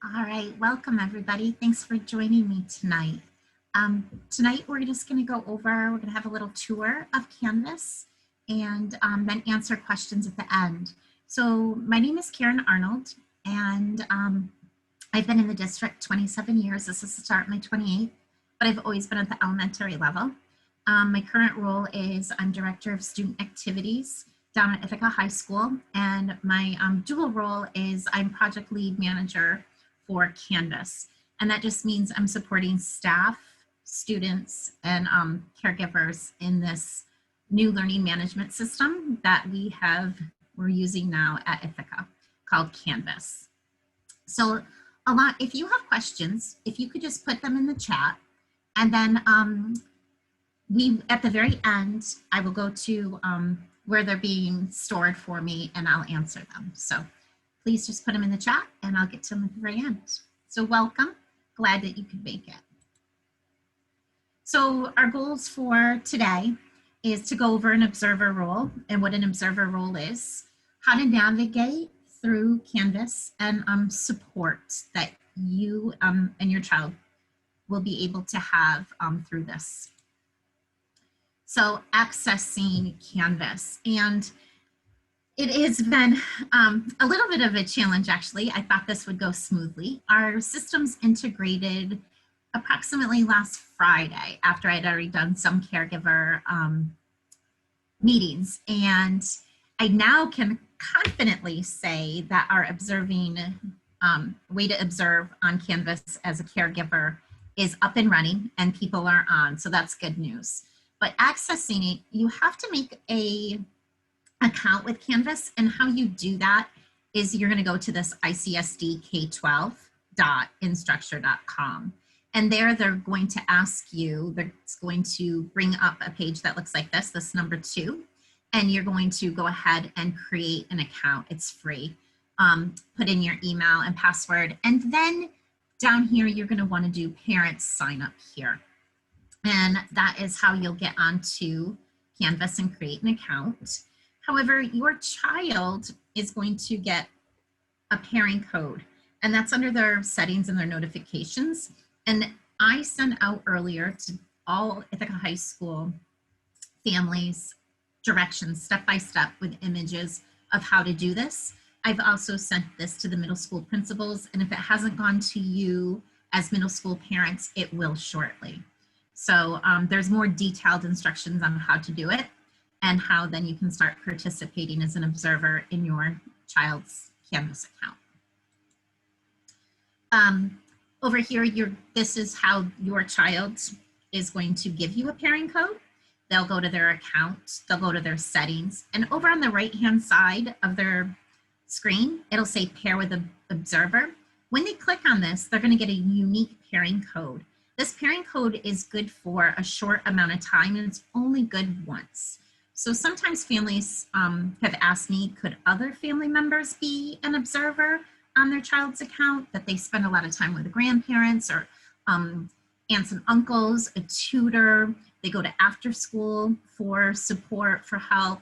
All right, welcome everybody. Thanks for joining me tonight. Tonight we're just going to we're going to have a little tour of Canvas and then answer questions at the end. So my name is Karen Arnold and I've been in the district 27 years. This is the start of my 28th, but I've always been at the elementary level. My current role is I'm Director of Student Activities down at Ithaca High School, and my dual role is I'm Project Lead Manager for Canvas. And that just means I'm supporting staff, students, and caregivers in this new learning management system that we're using now at Ithaca called Canvas. So if you have questions, if you could just put them in the chat, and then at the very end, I will go to where they're being stored for me and I'll answer them. So please just put them in the chat and I'll get to them at the very end. So welcome, glad that you could make it. So our goals for today is to go over an observer role and what an observer role is, how to navigate through Canvas, and support that you and your child will be able to have through this. So accessing Canvas, and it has been a little bit of a challenge, actually. I thought this would go smoothly. Our systems integrated approximately last Friday after I'd already done some caregiver meetings. And I now can confidently say that our way to observe on Canvas as a caregiver is up and running and people are on. So that's good news. But accessing it, you have to make an account with Canvas, and how you do that is you're going to go to this icsdk12.instructure.com, and there they're going to ask you, it's going to bring up a page that looks like this number 2, and you're going to go ahead and create an account. It's free. Put in your email and password, and then down here you're going to want to do parents sign up here. And that is how you'll get onto Canvas and create an account. However, your child is going to get a pairing code, and that's under their settings and their notifications. And I sent out earlier to all Ithaca High School families directions step-by-step with images of how to do this. I've also sent this to the middle school principals, and if it hasn't gone to you as middle school parents, it will shortly. So there's more detailed instructions on how to do it and how then you can start participating as an observer in your child's Canvas account. Over here, this is how your child is going to give you a pairing code. They'll go to their account, they'll go to their settings, and over on the right-hand side of their screen, it'll say pair with an observer. When they click on this, they're going to get a unique pairing code. This pairing code is good for a short amount of time, and it's only good once. So sometimes families have asked me, could other family members be an observer on their child's account, that they spend a lot of time with the grandparents or aunts and uncles, a tutor, they go to after school for support, for help?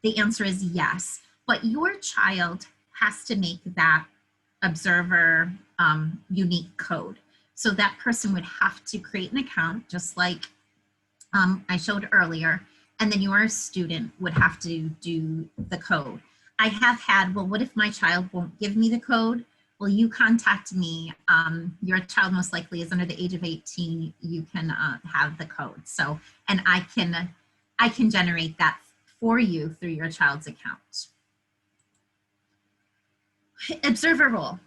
The answer is yes, but your child has to make that observer unique code. So that person would have to create an account, just like I showed earlier, and then your student would have to do the code. I have had, well, what if my child won't give me the code? Well, you contact me. Your child most likely is under the age of 18. You can have the code. So, and I can generate that for you through your child's account. Observer role.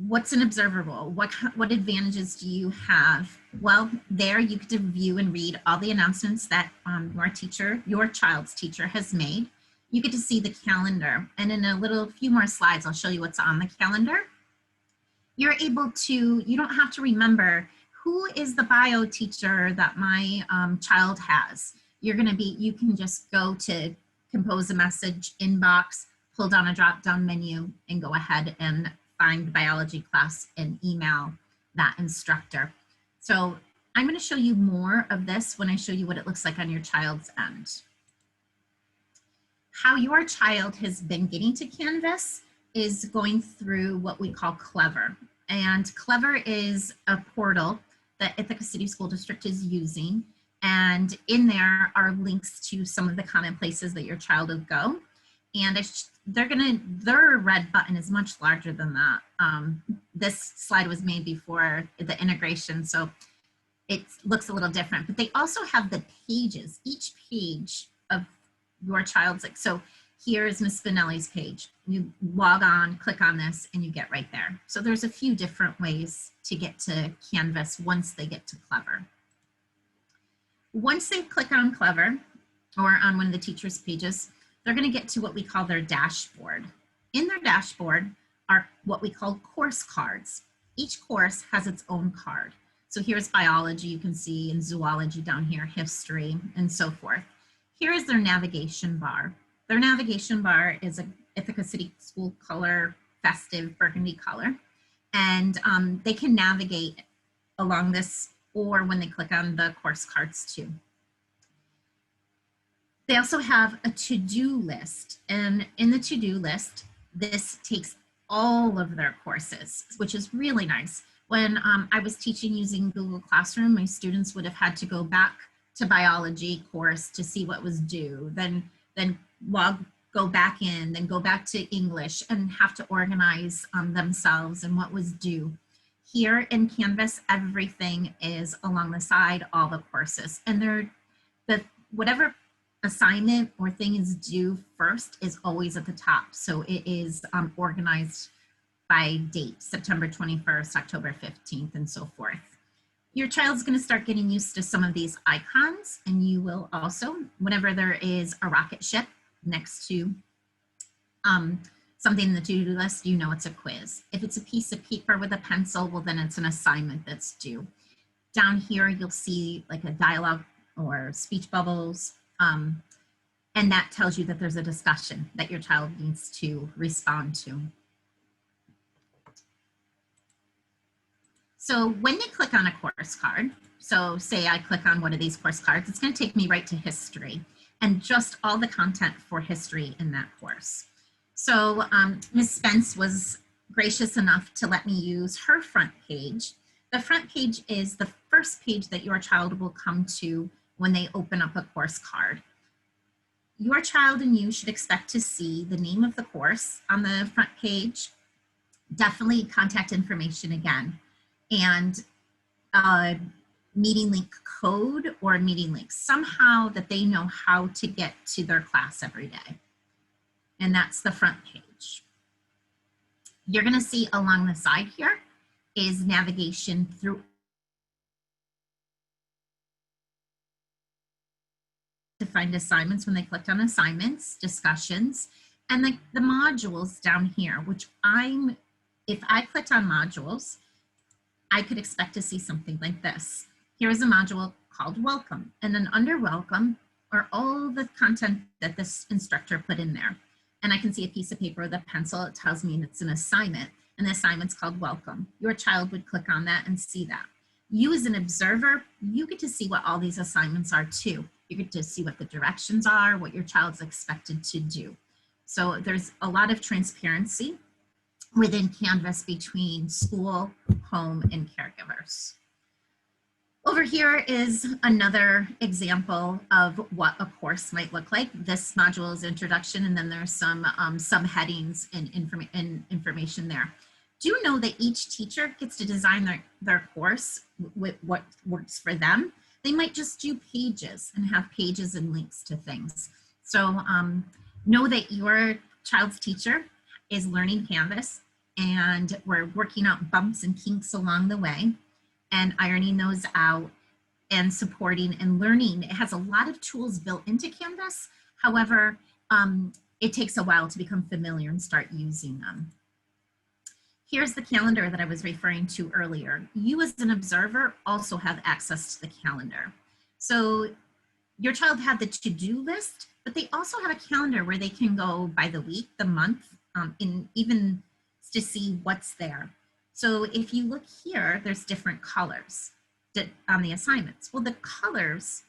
What's an observer role? What advantages do you have? Well, there you get to view and read all the announcements that your child's teacher has made. You get to see the calendar, and in a few more slides, I'll show you what's on the calendar. You don't have to remember who is the bio teacher that my child has. You can just go to compose a message, inbox, pull down a drop-down menu, and go ahead and find the biology class and email that instructor. So I'm going to show you more of this when I show you what it looks like on your child's end. How your child has been getting to Canvas is going through what we call Clever. And Clever is a portal that Ithaca City School District is using. And in there are links to some of the common places that your child will go. And their red button is much larger than that. This slide was made before the integration, so it looks a little different, but they also have the pages, each page of your child's, like, so here's Miss Spinelli's page. You log on, click on this, and you get right there. So there's a few different ways to get to Canvas once they get to Clever. Once they click on Clever or on one of the teacher's pages, they're going to get to what we call their dashboard. In their dashboard are what we call course cards. Each course has its own card. So here's biology, you can see, and zoology down here, history, and so forth. Here is their navigation bar. Their navigation bar is a Ithaca City School color, festive burgundy color. And they can navigate along this or when they click on the course cards too. They also have a to-do list. And in the to-do list, this takes all of their courses, which is really nice. When I was teaching using Google Classroom, my students would have had to go back to biology course to see what was due, then go back in, then go back to English and have to organize themselves and what was due. Here in Canvas, everything is along the side, all the courses, and whatever assignment or thing is due first is always at the top. So it is organized by date, September 21st, October 15th, and so forth. Your child's going to start getting used to some of these icons, and you will also, whenever there is a rocket ship next to something in the to-do list, you know it's a quiz. If it's a piece of paper with a pencil, well, then it's an assignment that's due. Down here, you'll see like a dialogue or speech bubbles, and that tells you that there's a discussion that your child needs to respond to. So when they click on a course card, so say I click on one of these course cards, it's going to take me right to history and just all the content for history in that course. So Ms. Spence was gracious enough to let me use her front page. The front page is the first page that your child will come to when they open up a course card. Your child and you should expect to see the name of the course on the front page, definitely contact information again, and meeting link code or meeting link, somehow that they know how to get to their class every day. And that's the front page. You're going to see along the side here is navigation through to find assignments when they clicked on assignments, discussions, and the modules down here, which if I clicked on modules, I could expect to see something like this. Here's a module called Welcome, and then under Welcome are all the content that this instructor put in there. And I can see a piece of paper with a pencil. It tells me it's an assignment, and the assignment's called Welcome. Your child would click on that and see that. You as an observer, you get to see what all these assignments are too. You get to see what the directions are, what your child's expected to do. So there's a lot of transparency within Canvas between school, home, and caregivers. Over here is another example of what a course might look like. This module is introduction, and then there's some subheadings and information there. Do know that each teacher gets to design their course with what works for them. They might just do pages and have pages and links to things. So know that your child's teacher is learning Canvas, and we're working out bumps and kinks along the way and ironing those out and supporting and learning. It has a lot of tools built into Canvas. However, it takes a while to become familiar and start using them. Here's the calendar that I was referring to earlier. You as an observer also have access to the calendar. So your child had the to-do list, but they also have a calendar where they can go by the week, the month, and even to see what's there. So if you look here, there's different colors on the assignments. Well, the colors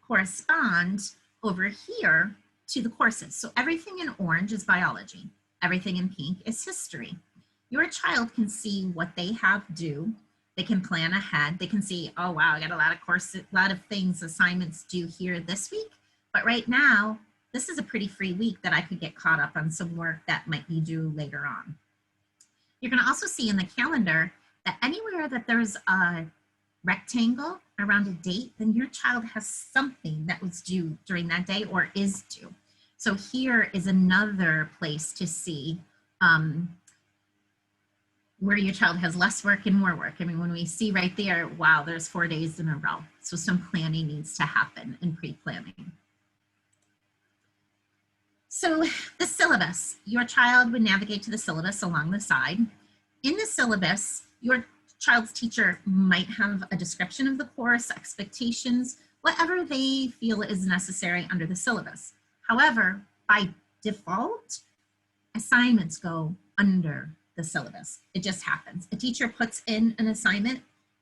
correspond over here to the courses. So everything in orange is biology. Everything in pink is history. your child can see what they have due. They can plan ahead. They can see, oh wow, I got a lot of things, assignments due here this week. But right now, this is a pretty free week that I could get caught up on some work that might be due later on. You're going to also see in the calendar that anywhere that there's a rectangle around a date, then your child has something that was due during that day or is due. So here is another place to see where your child has less work and more work. I mean, when we see right there, wow, there's 4 days in a row. So some planning needs to happen and pre-planning. So the syllabus, your child would navigate to the syllabus along the side. In the syllabus, your child's teacher might have a description of the course, expectations, whatever they feel is necessary under the syllabus. However, by default, assignments go under the syllabus. It just happens. A teacher puts in an assignment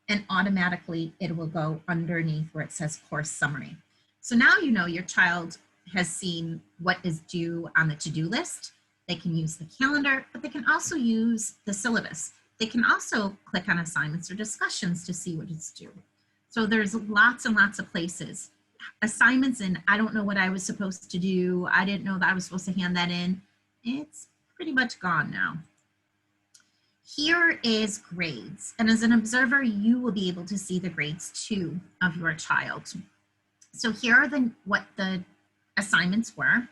and automatically it will go underneath where it says course summary. So now you know your child has seen what is due on the to-do list. They can use the calendar, but they can also use the syllabus. They can also click on assignments or discussions to see what is due. So there's lots and lots of places. Assignments and I don't know what I was supposed to do. I didn't know that I was supposed to hand that in. It's pretty much gone now. Here is grades. And as an observer, you will be able to see the grades too of your child. So here are what the assignments were.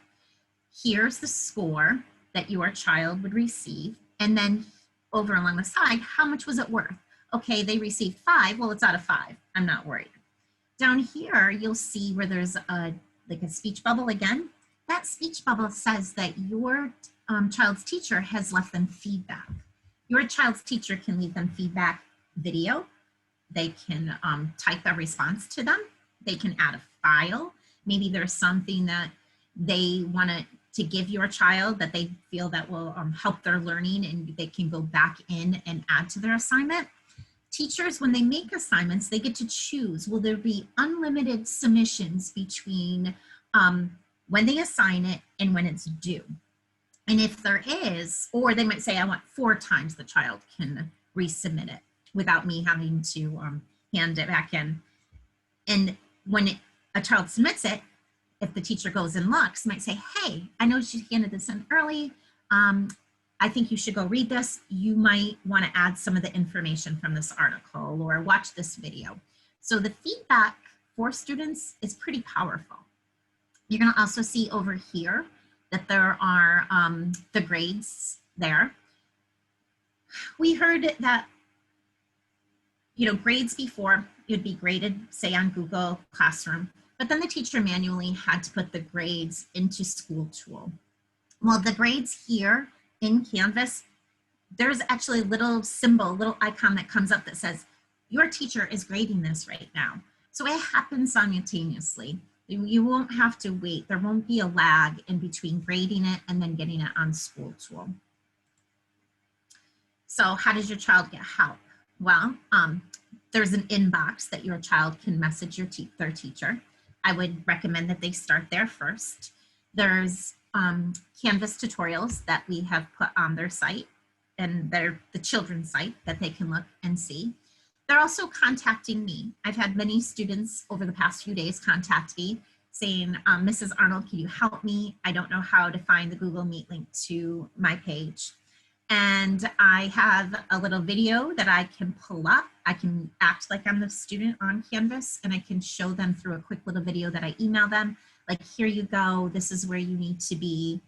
Here's the score that your child would receive. And then over along the side, how much was it worth? Okay, they received 5. Well, it's out of 5. I'm not worried. Down here, you'll see where there's like a speech bubble again. That speech bubble says that your child's teacher has left them feedback. Your child's teacher can leave them feedback video. They can type a response to them. They can add a file. Maybe there's something that they want to give your child that they feel that will help their learning and they can go back in and add to their assignment. Teachers, when they make assignments, they get to choose. Will there be unlimited submissions between when they assign it and when it's due? And if there is, or they might say, I want 4 times the child can resubmit it without me having to hand it back in. And when a child submits it, if the teacher goes and looks, might say, hey, I know you handed this in early. I think you should go read this. You might want to add some of the information from this article or watch this video. So the feedback for students is pretty powerful. You're going to also see over here that there are the grades there. We heard that, you know, grades before you'd be graded, say on Google Classroom, but then the teacher manually had to put the grades into School Tool. Well, the grades here in Canvas, there's actually a little symbol, little icon that comes up that says, your teacher is grading this right now. So it happens simultaneously. You won't have to wait. There won't be a lag in between grading it and then getting it on School Tool. So how does your child get help? Well, there's an inbox that your child can message their teacher. I would recommend that they start there first. There's Canvas tutorials that we have put on their site, and they're the children's site that they can look and see. They're also contacting me. I've had many students over the past few days contact me saying, Mrs. Arnold, can you help me? I don't know how to find the Google Meet link to my page. And I have a little video that I can pull up. I can act like I'm the student on Canvas and I can show them through a quick little video that I email them. Like, here you go, this is where you need to be.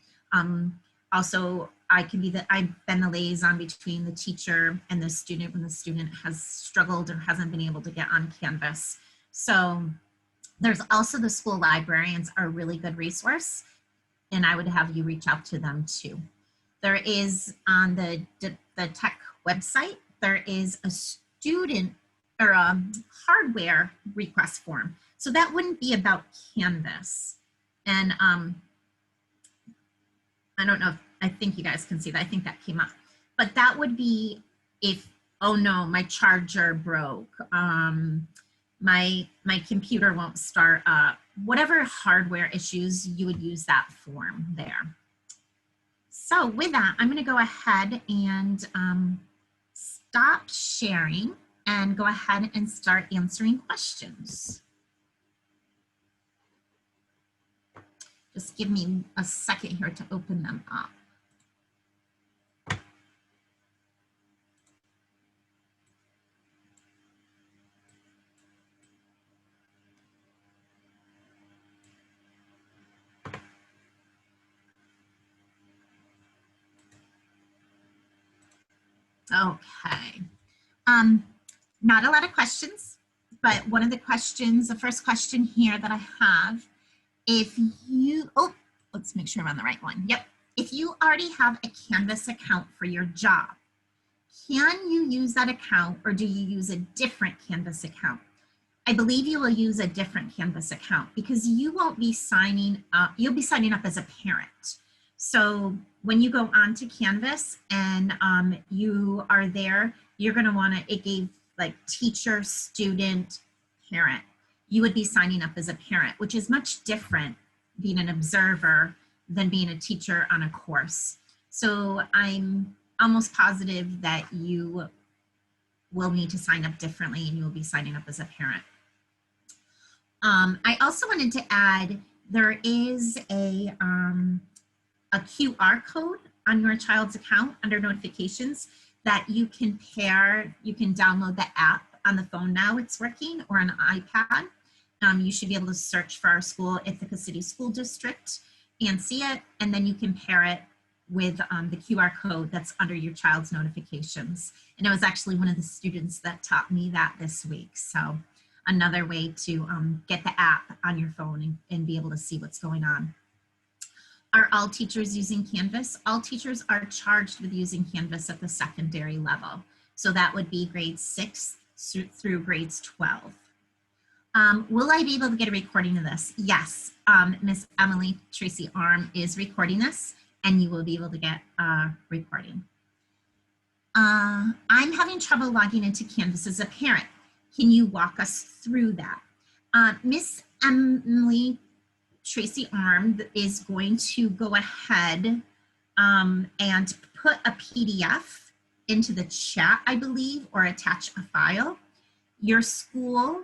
Also, I've been the liaison between the teacher and the student when the student has struggled or hasn't been able to get on Canvas. So there's also the school librarians are a really good resource, and I would have you reach out to them too. There is on the tech website, there is a student or a hardware request form. So that wouldn't be about Canvas. And I don't know if, I think you guys can see that. I think that came up. But that would be if, oh no, my charger broke. My computer won't start up. Whatever hardware issues, you would use that form there. So with that, I'm going to go ahead and stop sharing and go ahead and start answering questions. Just give me a second here to open them up. Okay. Not a lot of questions, but one of the questions, the first question here that I have, if you, let's make sure I'm on the right one. Yep. If you already have a Canvas account for your job, can you use that account or do you use a different Canvas account? I believe you will use a different Canvas account because you won't be signing up, you'll be signing up as a parent. So when you go on to Canvas and you are there, you're going to want to, it gave like teacher, student, parent. You would be signing up as a parent, which is much different being an observer than being a teacher on a course. So I'm almost positive that you will need to sign up differently and you will be signing up as a parent. I also wanted to add, there is a QR code on your child's account under notifications that you can pair, you can download the app on the phone now, it's working, or on an iPad. You should be able to search for our school, Ithaca City School District, and see it, and then you can pair it with the QR code that's under your child's notifications. And it was actually one of the students that taught me that this week. So another way to get the app on your phone and be able to see what's going on. Are all teachers using Canvas? All teachers are charged with using Canvas at the secondary level. So that would be grades 6 through grades 12. Will I be able to get a recording of this? Yes, Miss Emily Tracy Arm is recording this and you will be able to get a recording. I'm having trouble logging into Canvas as a parent. Can you walk us through that? Miss Emily Tracy Arm is going to go ahead and put a PDF into the chat, I believe, or attach a file. Your school,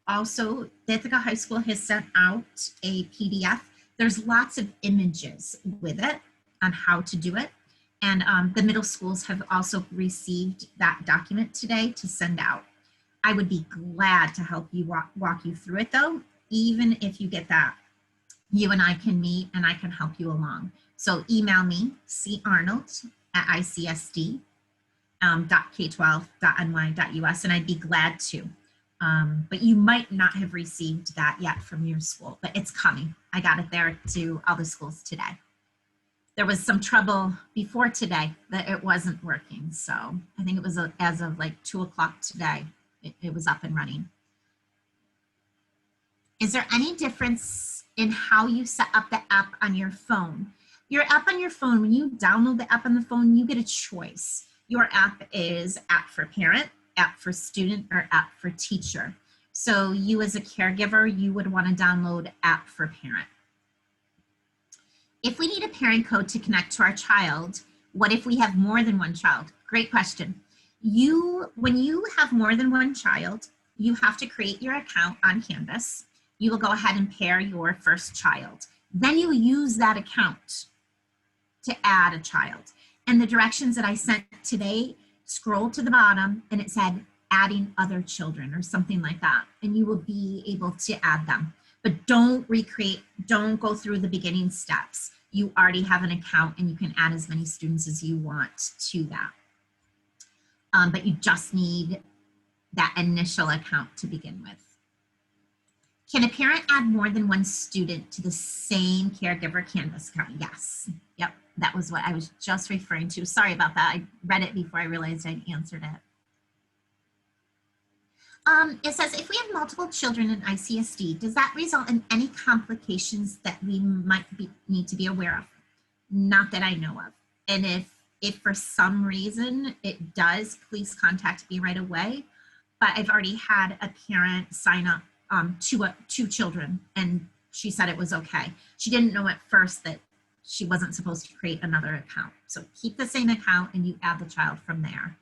also, the Ithaca High School has sent out a PDF. There's lots of images with it on how to do it. And the middle schools have also received that document today to send out. I would be glad to help you walk you through it though, even if you get that. You and I can meet and I can help you along. So email me, carnold@icsd.k12.ny.us, and I'd be glad to. But you might not have received that yet from your school, but it's coming. I got it there to all the schools today. There was some trouble before today that it wasn't working. So I think it was as of like 2 o'clock today, it was up and running. Is there any difference in how you set up the app on your phone? Your app on your phone, when you download the app on the phone, you get a choice. Your app is app for parent, app for student, or app for teacher. So you as a caregiver, you would want to download app for parent. If we need a parent code to connect to our child, what if we have more than one child? Great question. When you have more than one child, you have to create your account on Canvas. You will go ahead and pair your first child. Then you use that account to add a child. And the directions that I sent today, scroll to the bottom and it said adding other children or something like that. And you will be able to add them. But don't recreate, don't go through the beginning steps. You already have an account and you can add as many students as you want to that. But you just need that initial account to begin with. Can a parent add more than one student to the same caregiver Canvas account? Yes. Yep, that was what I was just referring to. Sorry about that. I read it before I realized I'd answered it. It says, if we have multiple children in ICSD, does that result in any complications that we might need to be aware of? Not that I know of. And if for some reason it does, please contact me right away. But I've already had a parent sign up two children and she said it was okay. She didn't know at first that she wasn't supposed to create another account. So keep the same account and you add the child from there.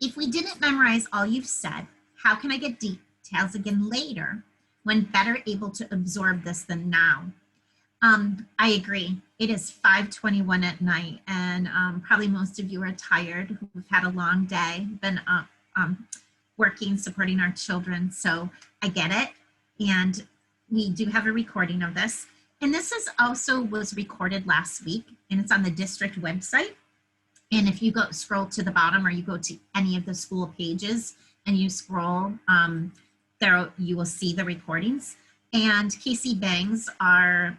If we didn't memorize all you've said, how can I get details again later when better able to absorb this than now? I agree. It is 5:21 at night, and probably most of you are tired, who've had a long day, been working, supporting our children. So I get it. And we do have a recording of this. And this is also was recorded last week, and it's on the district website. And if you scroll to the bottom, or you go to any of the school pages and you scroll, there you will see the recordings. And Casey Bangs, our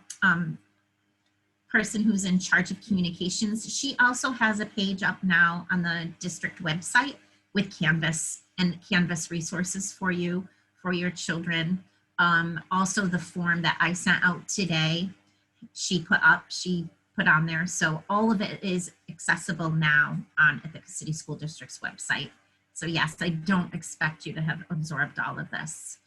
person who's in charge of communications, she also has a page up now on the district website with Canvas and Canvas resources for you, for your children. Also the form that I sent out today, she put on there. So all of it is accessible now on Ithaca City School District's website. So yes, I don't expect you to have absorbed all of this.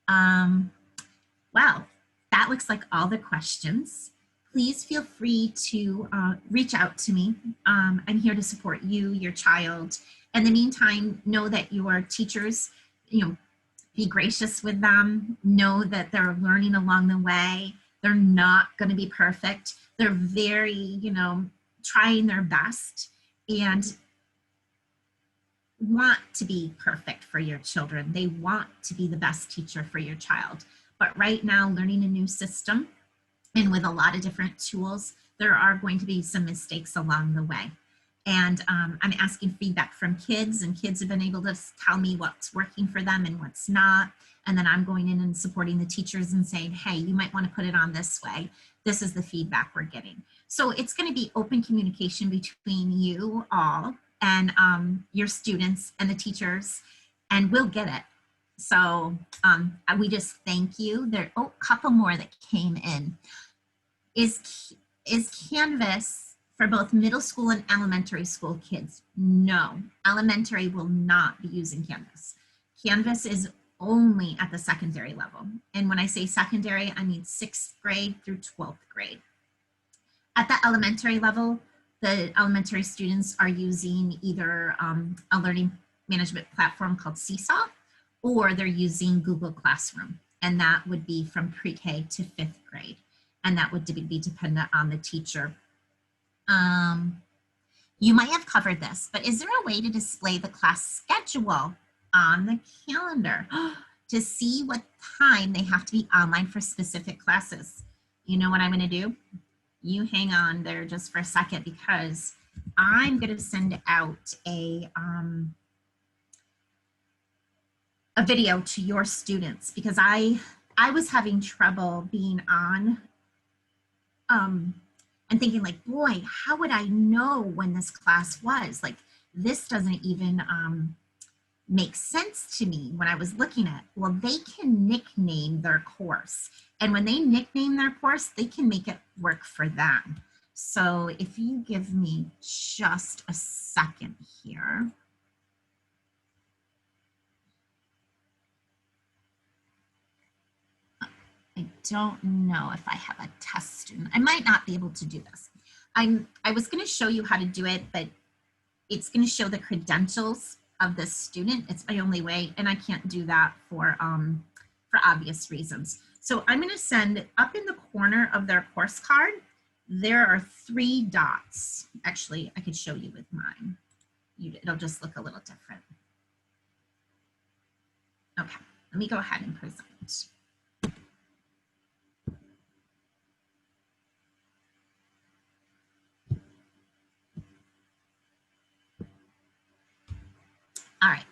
Well, that looks like all the questions. Please feel free to reach out to me. I'm here to support you, your child. In the meantime, know that your teachers, be gracious with them. Know that they're learning along the way. They're not going to be perfect. They're very, trying their best and want to be perfect for your children. They want to be the best teacher for your child. But right now, learning a new system and with a lot of different tools, there are going to be some mistakes along the way. And I'm asking feedback from kids, and kids have been able to tell me what's working for them and what's not. And then I'm going in and supporting the teachers and saying, hey, you might want to put it on this way. This is the feedback we're getting. So it's going to be open communication between you all and your students and the teachers, and we'll get it. So we just thank you. There, a couple more that came in. Is Canvas for both middle school and elementary school kids? No, elementary will not be using Canvas. Canvas is only at the secondary level. And when I say secondary, I mean 6th grade through 12th grade. At the elementary level, the elementary students are using either a learning management platform called Seesaw, or they're using Google Classroom. And that would be from pre-K to 5th grade. And that would be dependent on the teacher. You might have covered this, but is there a way to display the class schedule on the calendar to see what time they have to be online for specific classes? You know what I'm going to do? You hang on there just for a second, because I'm going to send out a video to your students, because I was having trouble being on and thinking like, boy, how would I know when this class was? Like, this doesn't even make sense to me when I was looking at, well, they can nickname their course. And when they nickname their course, they can make it work for them. So if you give me just a second here. I don't know if I have a test student. I might not be able to do this. I was going to show you how to do it, but it's going to show the credentials of the student. It's my only way, and I can't do that for obvious reasons. So I'm going to send up in the corner of their course card, there are 3 dots. Actually, I could show you with mine. It'll just look a little different. Okay, let me go ahead and present. All right,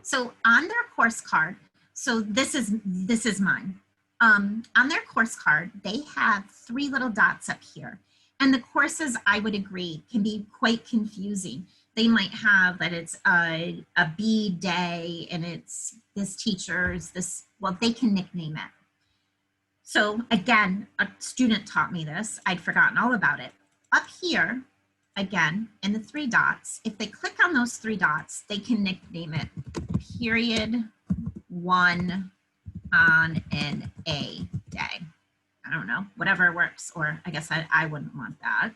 so on their course card, so this is mine. On their course card, they have 3 little dots up here. And the courses, I would agree, can be quite confusing. They might have that it's a B day and it's this teacher's, well, they can nickname it. So again, a student taught me this. I'd forgotten all about it. Up here, again, in the 3 dots, if they click on those 3 dots, they can nickname it period 1 on an A day. I don't know, whatever works, or I guess I wouldn't want that.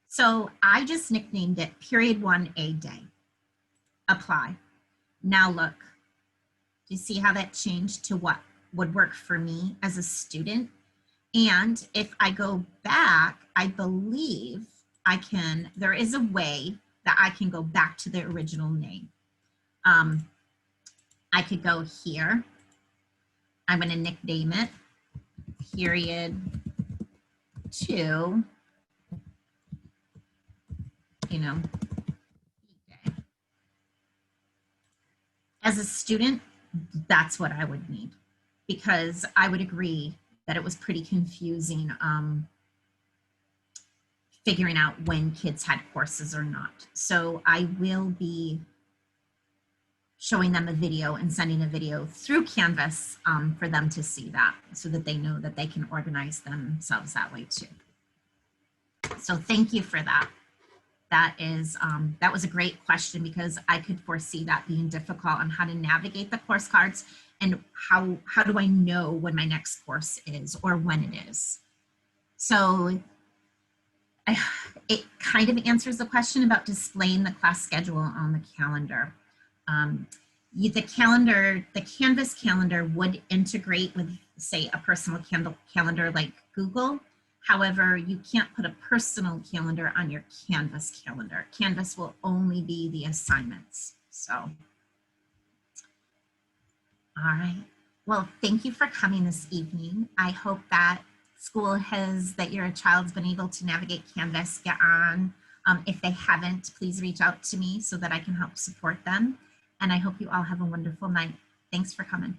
So I just nicknamed it period 1A day. Apply. Now look, do you see how that changed to what would work for me as a student? And if I go back, I believe there is a way that I can go back to the original name. I could go here. I'm going to nickname it period 2, as a student, that's what I would need, because I would agree that it was pretty confusing figuring out when kids had courses or not. So I will be showing them a video and sending a video through Canvas for them to see that, so that they know that they can organize themselves that way too. So thank you for that. That was a great question, because I could foresee that being difficult on how to navigate the course cards, and how do I know when my next course is or when it is. So it kind of answers the question about displaying the class schedule on the calendar. The Canvas calendar would integrate with, say, a personal calendar like Google. However, you can't put a personal calendar on your Canvas calendar. Canvas will only be the assignments. So, all right. Well, thank you for coming this evening. I hope that that your child's been able to navigate Canvas, get on. If they haven't, please reach out to me so that I can help support them. And I hope you all have a wonderful night. Thanks for coming.